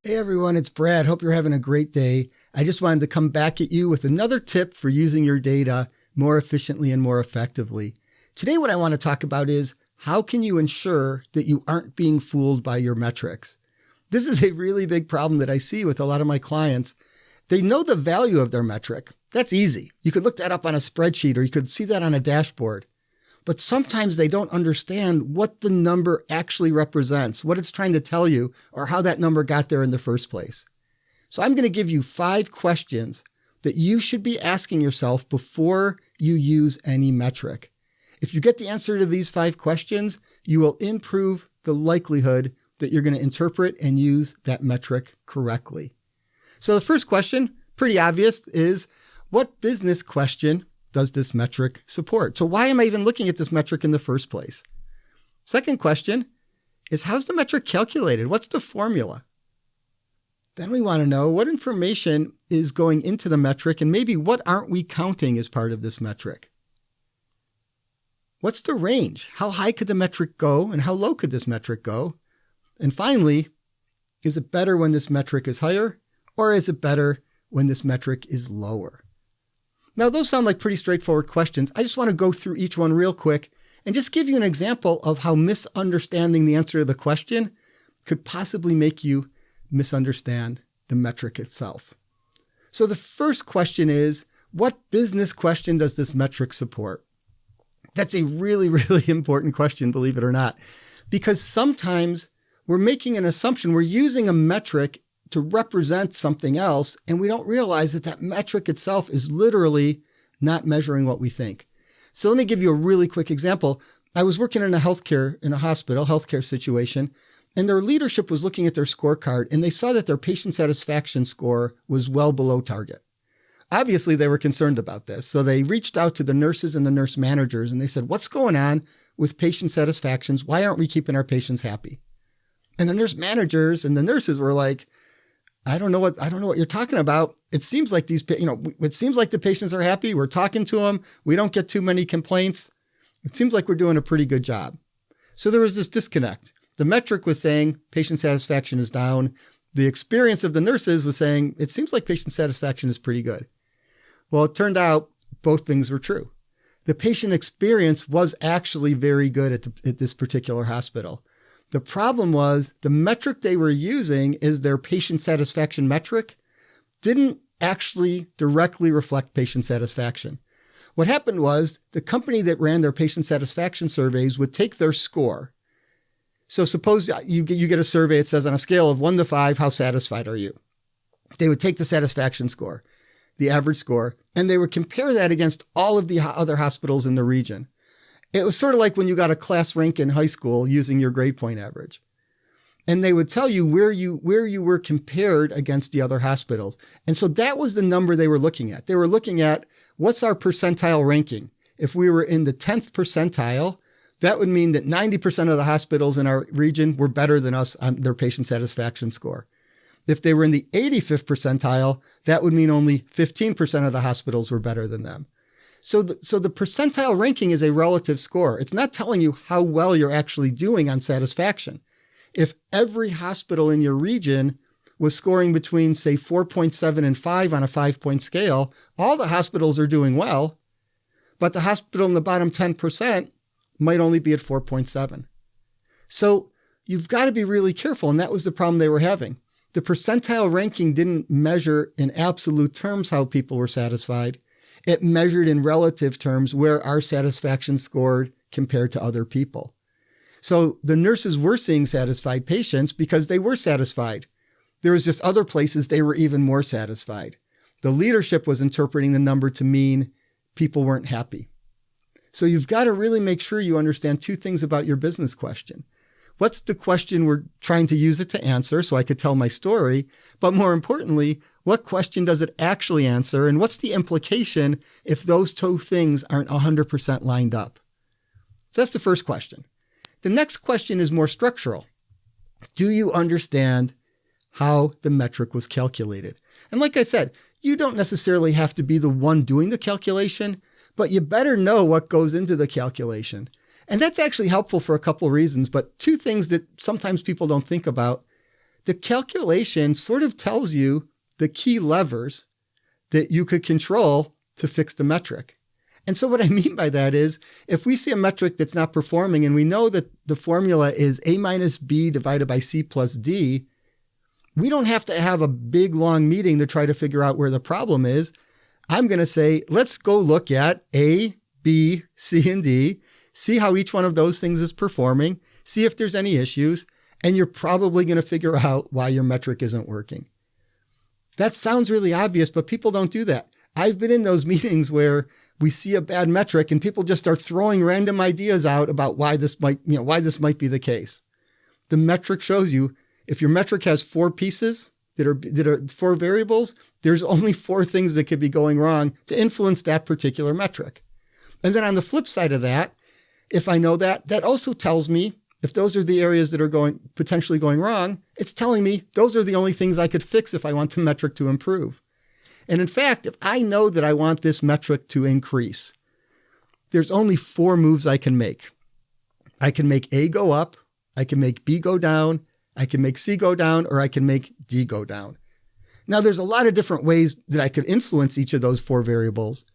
Hey everyone, it's Brad. Hope you're having a great day. I just wanted to come back at you with another tip for using your data more efficiently and more effectively. Today, what I want to talk about is how can you ensure that you aren't being fooled by your metrics? This is a really big problem that I see with a lot of my clients. They know the value of their metric. That's easy. You could look that up on a spreadsheet or you could see that on a dashboard. But sometimes they don't understand what the number actually represents, what it's trying to tell you, or how that number got there in the first place. So I'm going to give you 5 questions that you should be asking yourself before you use any metric. If you get the answer to these 5 questions, you will improve the likelihood that you're going to interpret and use that metric correctly. So the first question, pretty obvious, is what business question does this metric support? So why am I even looking at this metric in the first place? Second question is, how's the metric calculated? What's the formula? Then we want to know what information is going into the metric and maybe what aren't we counting as part of this metric? What's the range? How high could the metric go and how low could this metric go? And finally, is it better when this metric is higher or is it better when this metric is lower? Now, those sound like pretty straightforward questions. I just want to go through each one real quick and just give you an example of how misunderstanding the answer to the question could possibly make you misunderstand the metric itself. So the first question is, what business question does this metric support? That's a really, really important question, believe it or not, because sometimes we're making an assumption. We're using a metric to represent something else, and we don't realize that that metric itself is literally not measuring what we think. So let me give you a really quick example. I was working in a healthcare situation, and their leadership was looking at their scorecard, and they saw that their patient satisfaction score was well below target. Obviously, they were concerned about this, so they reached out to the nurses and the nurse managers, and they said, what's going on with patient satisfactions? Why aren't we keeping our patients happy? And the nurse managers and the nurses were like, I don't know what you're talking about. It seems like it seems like the patients are happy. We're talking to them. We don't get too many complaints. It seems like we're doing a pretty good job. So there was this disconnect. The metric was saying patient satisfaction is down. The experience of the nurses was saying it seems like patient satisfaction is pretty good. Well, it turned out both things were true. The patient experience was actually very good at this particular hospital. The problem was the metric they were using is their patient satisfaction metric didn't actually directly reflect patient satisfaction. What happened was the company that ran their patient satisfaction surveys would take their score. So suppose you get a survey, it says on a scale of 1 to 5, how satisfied are you? They would take the satisfaction score, the average score, and they would compare that against all of the other hospitals in the region. It was sort of like when you got a class rank in high school using your grade point average. And they would tell you where you were compared against the other hospitals. And so that was the number they were looking at. They were looking at what's our percentile ranking. If we were in the 10th percentile, that would mean that 90% of the hospitals in our region were better than us on their patient satisfaction score. If they were in the 85th percentile, that would mean only 15% of the hospitals were better than them. So the percentile ranking is a relative score. It's not telling you how well you're actually doing on satisfaction. If every hospital in your region was scoring between, say, 4.7 and 5 on a 5-point scale, all the hospitals are doing well, but the hospital in the bottom 10% might only be at 4.7. So you've got to be really careful, and that was the problem they were having. The percentile ranking didn't measure in absolute terms how people were satisfied. It measured in relative terms where our satisfaction scored compared to other people. So the nurses were seeing satisfied patients because they were satisfied. There was just other places they were even more satisfied. The leadership was interpreting the number to mean people weren't happy. So you've got to really make sure you understand 2 things about your business question. What's the question we're trying to use it to answer so I could tell my story? But more importantly, what question does it actually answer? And what's the implication if those 2 things aren't 100% lined up? So that's the first question. The next question is more structural. Do you understand how the metric was calculated? And like I said, you don't necessarily have to be the one doing the calculation, but you better know what goes into the calculation. And that's actually helpful for a couple of reasons, but 2 things that sometimes people don't think about the calculation sort of tells you the key levers that you could control to fix the metric. And so what I mean by that is, if we see a metric that's not performing and we know that the formula is A minus B divided by C plus D, we don't have to have a big, long meeting to try to figure out where the problem is. I'm going to say, let's go look at A, B, C, and D, see how each one of those things is performing, see if there's any issues, and you're probably going to figure out why your metric isn't working. That sounds really obvious, but people don't do that. I've been in those meetings where we see a bad metric and people just start throwing random ideas out about why this might be the case. The metric shows you if your metric has 4 pieces that are 4 variables, there's only 4 things that could be going wrong to influence that particular metric. And then on the flip side of that, if I know that, that also tells me if those are the areas that are potentially going wrong, it's telling me those are the only things I could fix if I want the metric to improve. And in fact, if I know that I want this metric to increase, there's only 4 moves I can make. I can make A go up, I can make B go down, I can make C go down, or I can make D go down. Now, there's a lot of different ways that I could influence each of those 4 variables.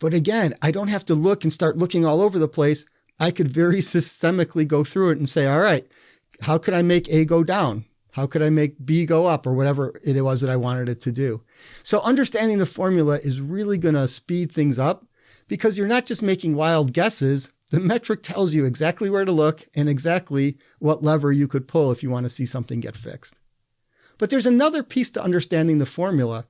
But again, I don't have to look and start looking all over the place. I could very systemically go through it and say, all right, how could I make A go down? How could I make B go up, or whatever it was that I wanted it to do? So understanding the formula is really going to speed things up because you're not just making wild guesses. The metric tells you exactly where to look and exactly what lever you could pull if you want to see something get fixed. But there's another piece to understanding the formula,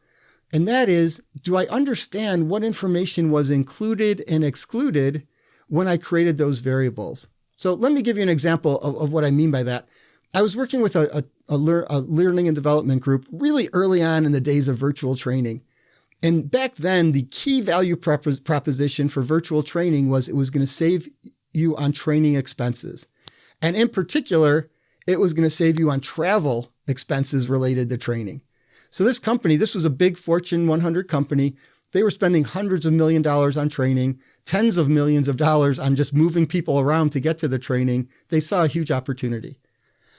and that is, do I understand what information was included and excluded when I created those variables? So let me give you an example of what I mean by that. I was working with a learning and development group really early on in the days of virtual training. And back then, the key value proposition for virtual training was it was going to save you on training expenses. And in particular, it was going to save you on travel expenses related to training. So this company, this was a big Fortune 100 company. They were spending hundreds of million dollars on training, tens of millions of dollars on just moving people around to get to the training. They saw a huge opportunity.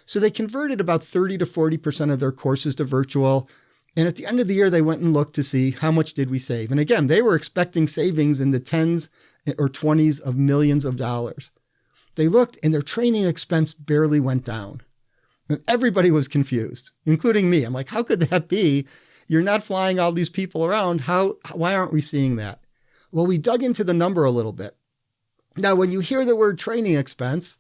So they converted about 30 to 40% of their courses to virtual. And at the end of the year, they went and looked to see how much did we save. And again, they were expecting savings in the tens or 20s of millions of dollars. They looked and their training expense barely went down. And everybody was confused, including me. I'm like, how could that be? You're not flying all these people around. Why aren't we seeing that? Well, we dug into the number a little bit. Now, when you hear the word training expense,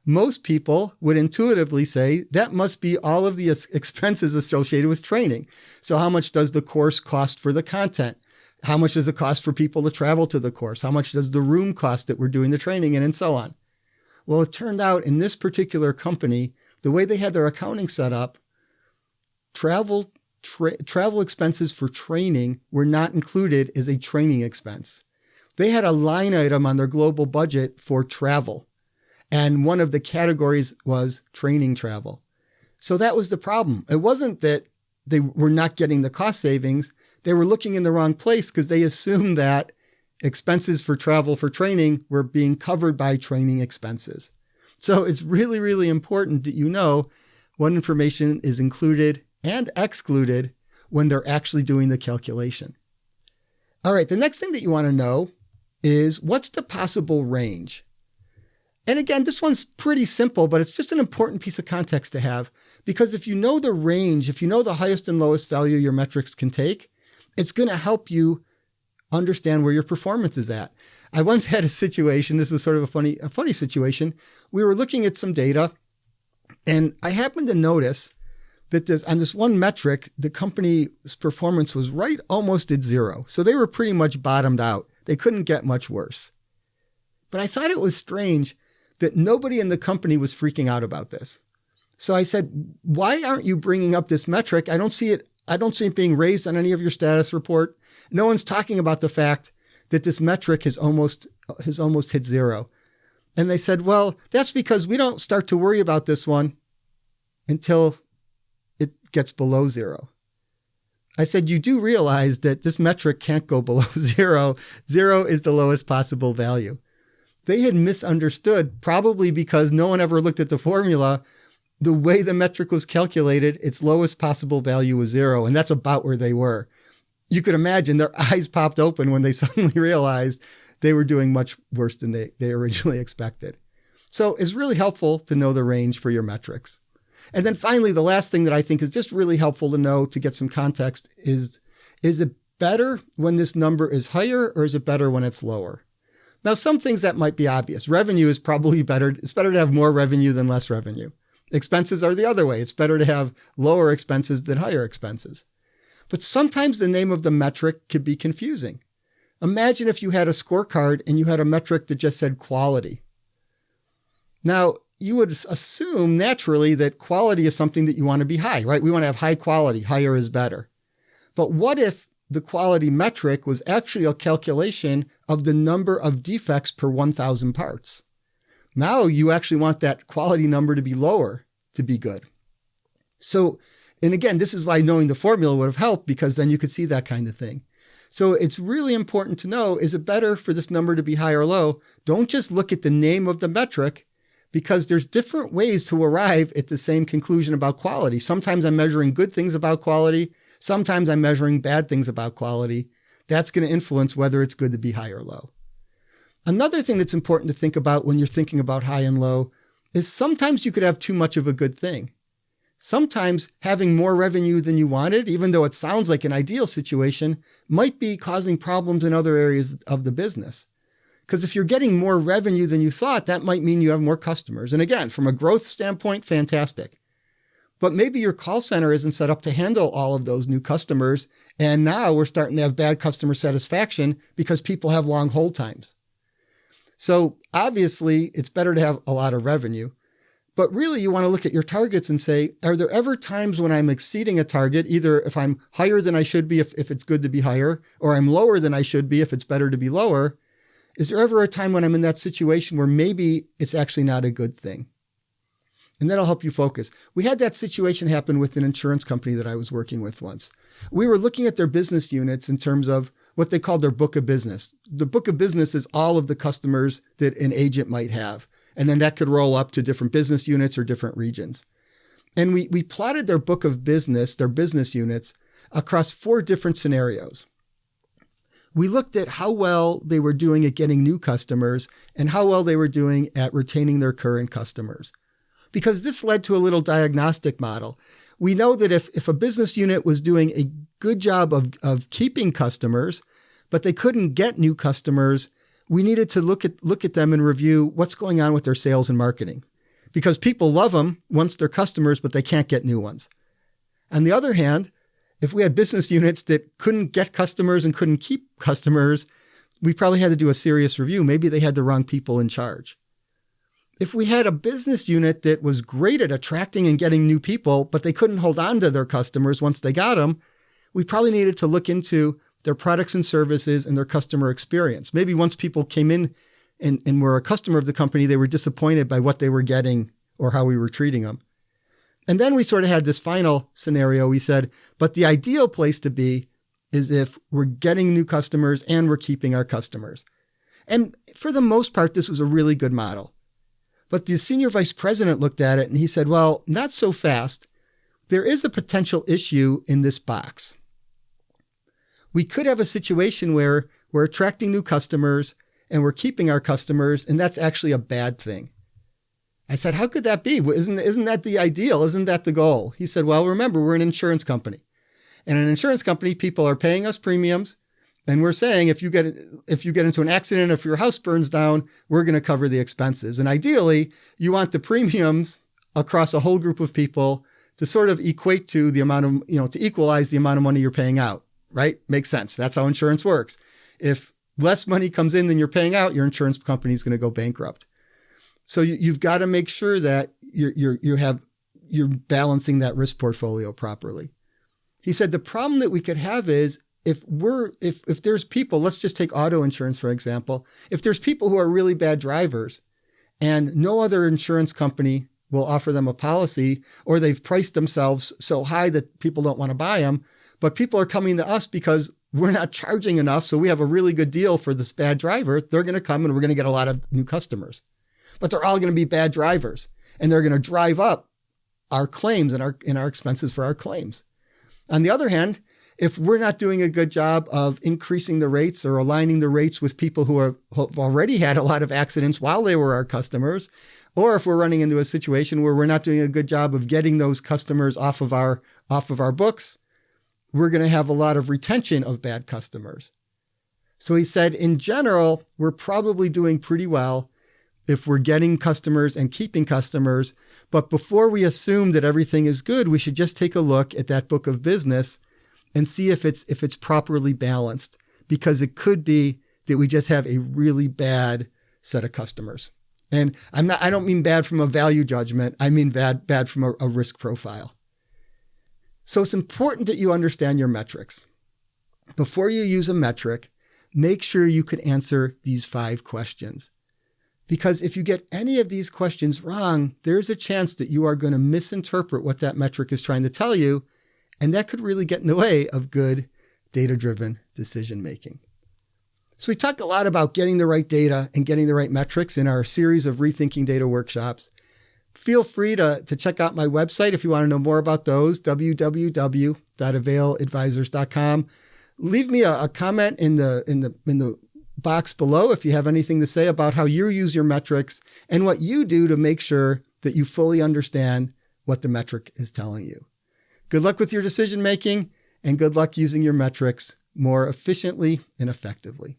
most people would intuitively say that must be all of the expenses associated with training. So how much does the course cost for the content? How much does it cost for people to travel to the course? How much does the room cost that we're doing the training in, and so on? Well, it turned out in this particular company, the way they had their accounting set up, travel expenses for training were not included as a training expense. They had a line item on their global budget for travel. And one of the categories was training travel. So that was the problem. It wasn't that they were not getting the cost savings. They were looking in the wrong place because they assumed that expenses for travel for training were being covered by training expenses. So it's really, really important that you know what information is included and excluded when they're actually doing the calculation. All right, the next thing that you want to know is what's the possible range? And again, this one's pretty simple, but it's just an important piece of context to have, because if you know the range, if you know the highest and lowest value your metrics can take, it's going to help you understand where your performance is at. I once had a situation, this is sort of a funny situation. We were looking at some data, and I happened to notice that on this one metric, the company's performance was right almost at 0. So they were pretty much bottomed out. They couldn't get much worse. But I thought it was strange that nobody in the company was freaking out about this. So I said, why aren't you bringing up this metric? I don't see it being raised on any of your status report. No one's talking about the fact that this metric has almost hit 0. And they said, well, that's because we don't start to worry about this one until it gets below 0. I said, you do realize that this metric can't go below 0. 0 is the lowest possible value. They had misunderstood, probably because no one ever looked at the formula, the way the metric was calculated, its lowest possible value was 0. And that's about where they were. You could imagine their eyes popped open when they suddenly realized they were doing much worse than they originally expected. So it's really helpful to know the range for your metrics. And then finally, the last thing that I think is just really helpful to know to get some context is it better when this number is higher or is it better when it's lower? Now, some things that might be obvious. Revenue is probably better. It's better to have more revenue than less revenue. Expenses are the other way. It's better to have lower expenses than higher expenses. But sometimes the name of the metric could be confusing. Imagine if you had a scorecard and you had a metric that just said quality. Now, you would assume naturally that quality is something that you want to be high, right? We want to have high quality. Higher is better. But what if the quality metric was actually a calculation of the number of defects per 1,000 parts? Now you actually want that quality number to be lower to be good. So, and again, this is why knowing the formula would have helped, because then you could see that kind of thing. So it's really important to know, is it better for this number to be high or low? Don't just look at the name of the metric, because there's different ways to arrive at the same conclusion about quality. Sometimes I'm measuring good things about quality. Sometimes I'm measuring bad things about quality. That's going to influence whether it's good to be high or low. Another thing that's important to think about when you're thinking about high and low is sometimes you could have too much of a good thing. Sometimes having more revenue than you wanted, even though it sounds like an ideal situation, might be causing problems in other areas of the business. Because if you're getting more revenue than you thought, that might mean you have more customers. And again, from a growth standpoint, fantastic. But maybe your call center isn't set up to handle all of those new customers. And now we're starting to have bad customer satisfaction because people have long hold times. So obviously, it's better to have a lot of revenue. But really, you want to look at your targets and say, are there ever times when I'm exceeding a target, either if I'm higher than I should be, if it's good to be higher, or I'm lower than I should be, if it's better to be lower? Is there ever a time when I'm in that situation where maybe it's actually not a good thing? And that'll help you focus. We had that situation happen with an insurance company that I was working with once. We were looking at their business units in terms of what they called their book of business. The book of business is all of the customers that an agent might have. And then that could roll up to different business units or different regions. And we plotted their book of business, their business units, across 4 different scenarios. We looked at how well they were doing at getting new customers and how well they were doing at retaining their current customers. Because this led to a little diagnostic model. We know that if a business unit was doing a good job of keeping customers, but they couldn't get new customers, we needed to look at them and review what's going on with their sales and marketing. Because people love them once they're customers, but they can't get new ones. On the other hand, if we had business units that couldn't get customers and couldn't keep customers, we probably had to do a serious review. Maybe they had the wrong people in charge. If we had a business unit that was great at attracting and getting new people, but they couldn't hold on to their customers once they got them, we probably needed to look into their products and services and their customer experience. Maybe once people came in and were a customer of the company, they were disappointed by what they were getting or how we were treating them. And then we sort of had this final scenario. We said, but the ideal place to be is if we're getting new customers and we're keeping our customers. And for the most part, this was a really good model. But the senior vice president looked at it and he said, well, not so fast. There is a potential issue in this box. We could have a situation where we're attracting new customers and we're keeping our customers, and that's actually a bad thing. I said, how could that be? Isn't that the ideal? Isn't that the goal? He said, well, remember, we're an insurance company. And in an insurance company, people are paying us premiums. And we're saying, if you get into an accident, if your house burns down, we're going to cover the expenses. And ideally, you want the premiums across a whole group of people to sort of equate to the amount of, to equalize the amount of money you're paying out, right? Makes sense. That's how insurance works. If less money comes in than you're paying out, your insurance company is going to go bankrupt. So you've got to make sure that you're balancing that risk portfolio properly. He said the problem that we could have is if there's people, let's just take auto insurance, for example. If there's people who are really bad drivers and no other insurance company will offer them a policy, or they've priced themselves so high that people don't want to buy them, but people are coming to us because we're not charging enough, so we have a really good deal for this bad driver, they're going to come and we're going to get a lot of new customers. But they're all going to be bad drivers, and they're going to drive up our claims and our expenses for our claims. On the other hand, if we're not doing a good job of increasing the rates or aligning the rates with people who have already had a lot of accidents while they were our customers, or if we're running into a situation where we're not doing a good job of getting those customers off of our books, we're going to have a lot of retention of bad customers. So he said, in general, we're probably doing pretty well if we're getting customers and keeping customers. But before we assume that everything is good, we should just take a look at that book of business and see if it's properly balanced, because it could be that we just have a really bad set of customers. And I don't mean bad from a value judgment. I mean bad from a risk profile. So it's important that you understand your metrics. Before you use a metric, make sure you can answer these 5 questions. Because if you get any of these questions wrong, there's a chance that you are going to misinterpret what that metric is trying to tell you. And that could really get in the way of good data-driven decision making. So we talk a lot about getting the right data and getting the right metrics in our series of Rethinking Data workshops. Feel free to check out my website if you want to know more about those, www.availadvisors.com. Leave me a comment in the box below if you have anything to say about how you use your metrics and what you do to make sure that you fully understand what the metric is telling you. Good luck with your decision making, and good luck using your metrics more efficiently and effectively.